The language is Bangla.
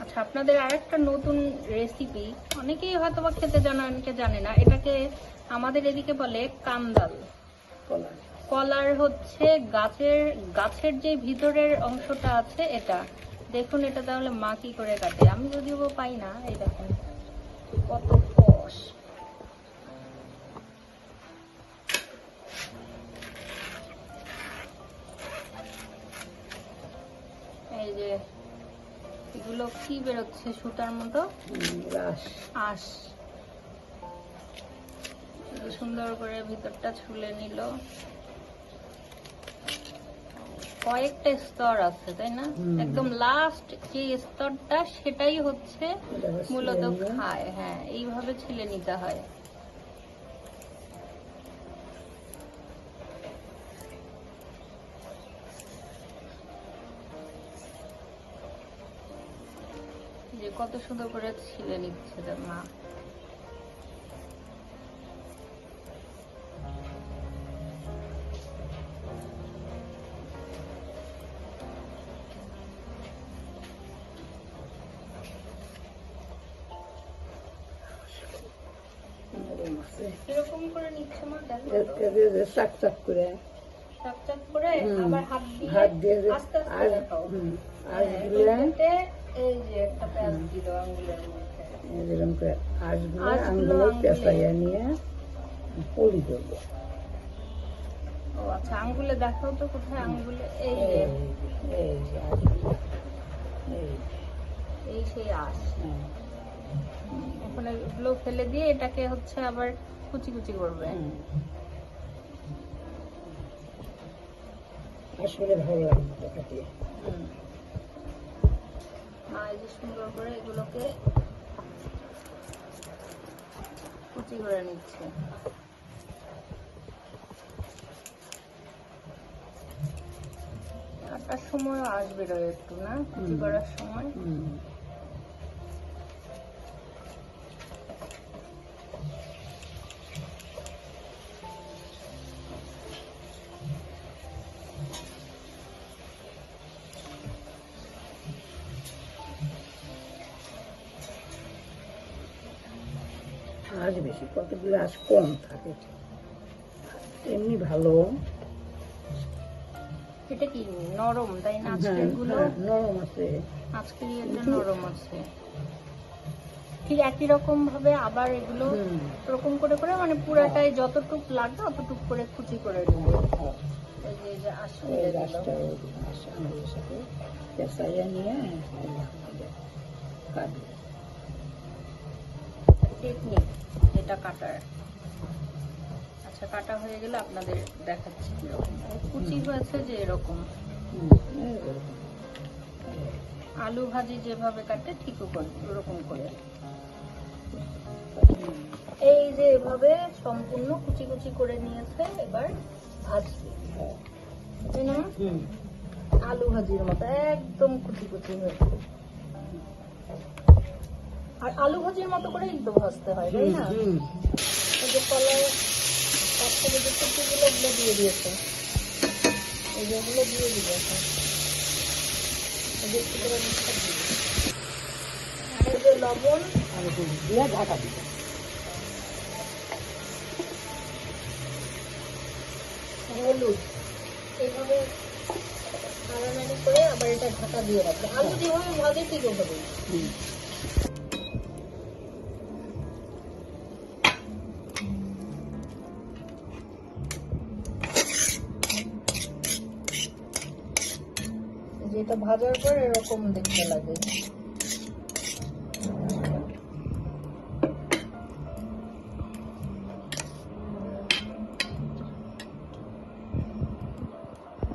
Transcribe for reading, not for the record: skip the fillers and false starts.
আচ্ছা, আপনাদের আরেকটা নতুন রেসিপি, অনেকেই হয়তো বা খেতে জানে, অনেকে জানে না। এটাকে আমাদের এদিকে বলে কান্দাল। কলার হচ্ছে গাছের যে ভিতরের অংশটা আছে এটা। দেখুন এটা তাহলে মা কি করে কাটে, আমি যদিও পাই না। এই দেখুন কত কষ। এই যে এগুলো কি বেরোচ্ছে সুতার মতো, আঁশ। সুন্দর করে ভিতরটা ছুলে নিল। কয়েকটা স্তর আছে তাই না? একদম লাস্ট যে স্তরটা সেটাই হচ্ছে মূলত খায়। হ্যাঁ, এইভাবে ছিলে নিতে হয়। যে কত সুন্দর করে ছিলে নিচ্ছে তার মা। এরকম করে নিচ্ছে মা, চাক চাক করে আবার হাত দিয়ে আস্তে আস্তে দেখাও। এই যে একটা পেঁয়াজ দিল আঙ্গুলের মধ্যে, এরকম করে আঙুলে পেঁচাইয়া নিয়ে পলি করবো। ও আচ্ছা, আঙ্গুলে দেখাও তো, কোথায় আঙ্গুলে? এই যে এই সেই আঁশ। এখন এগুলো ফেলে দিয়ে এটাকে হচ্ছে আবার কুচি কুচি করবে। আসলে ভালো লাগে খেতে। এই যে সুন্দর করে এগুলোকে কুচি করে নিচ্ছে। আটার সময় আসবে একটু না, কুচি করার সময়। আঁশ বেশি, কতগুলো আঁশ কম থাকে, এমনি ভালো। এটা কি নরম তাই না? আজকের গুলো নরম আছে, আজকের এটা নরম আছে। ঠিক একই রকম ভাবে আবার এগুলো এরকম করে করে মানে পুরাটাই যতটুক লাগবে অতটুক করে কুচি করে নেব। এই যে আসলে পেঁচাইয়া নিয়ে টেকনিক এটা কাটার। আচ্ছা, কাটা হয়ে গেলে আপনাদের দেখাচ্ছি কিরকম কুচি হয়েছে। যে এরকম আলু ভাজি যেভাবে কাটে ঠিক ওরকম করে এই যে এভাবে সম্পূর্ণ কুচি কুচি করে নিয়েছে। এবার ভাজবে তাই না? আলু ভাজির মতো একদম কুচি কুচি হয়েছে। আর আলু ভাজির মতো করে একদম ভাজতে হয় তাই না? এই যে কলার তার থেকে যে কুচিগুলো ওগুলো দিয়ে দিয়েছে, এই যেগুলো দিয়ে দিয়েছে। আর এই যে লবণ দিয়ে ঢাকা দিবে। হলুদ এইভাবে নাড়ানাড়ি করে আবার এটা ঢাকা দিয়ে রাখবে। আলু যেভাবে ভাজে ঠিক হবে। যেটা ভাজার পর এরকম দেখতে লাগে।